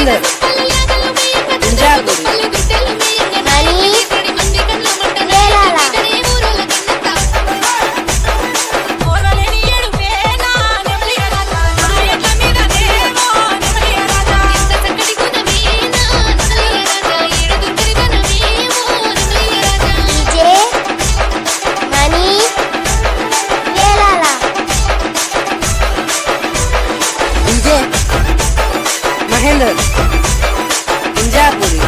మహేందర్ ఇంజాపురి మహేందర్ ఇంజాపురి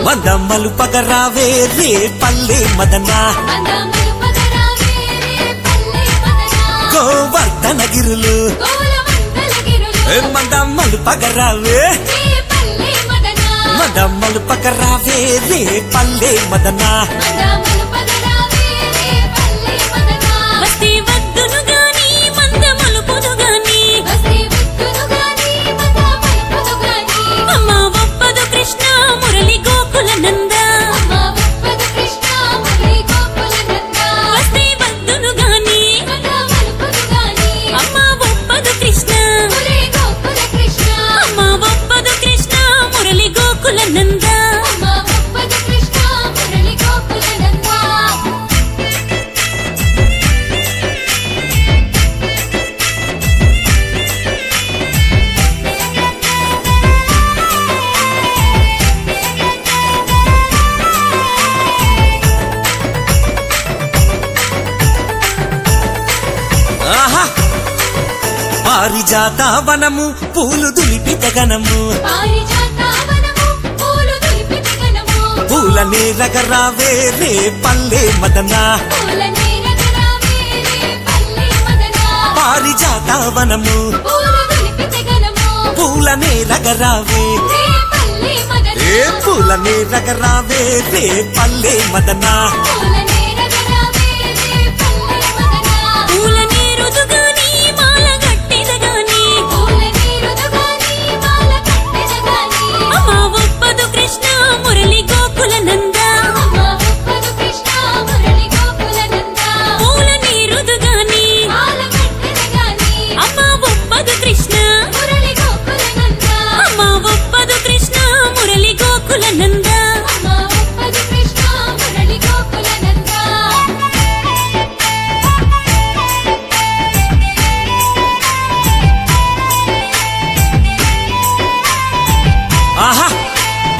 మందమ్మలు పగరావే రే పల్లె మదనా గోవర్ధనగిరులు మందమ్మలు పగరావే మందమ్మలు పగరావే రే పల్లె మదనా పారిజాత వనము పూలు దులిపిత గణము పూల నేరగరావే రే పల్లె మదనా పారిజాత వనము పూల నేరగరావే పూల నేరగరావే రే పల్లె మదనా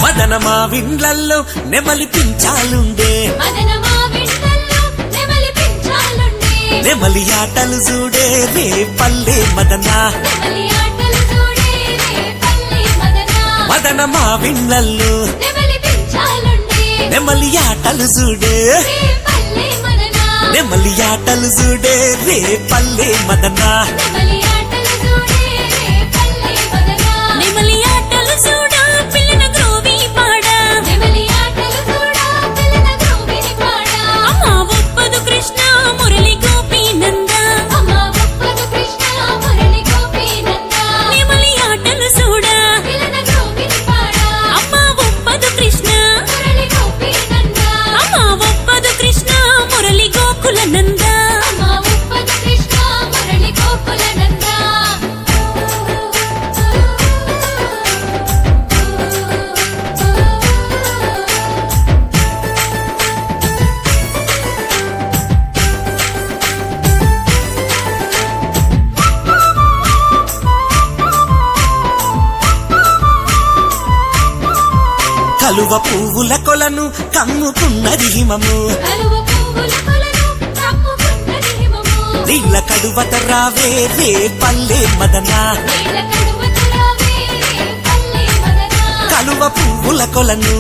మదనమా విండ్లల్లో నెమలి పించాలుండే నెమలి ఆటలు చూడే రే పల్లె మదనా మదనమా విండ్లల్లో నెమలి ఆటలు చూడే నెమలి ఆటలు చూడే రే పల్లె మదనా కలువ పువ్వుల కొలను కమ్ముకున్నది హిమము నీళ్ళ కడువత రావే రే పల్లె మదనా కలువ పువ్వుల కొలను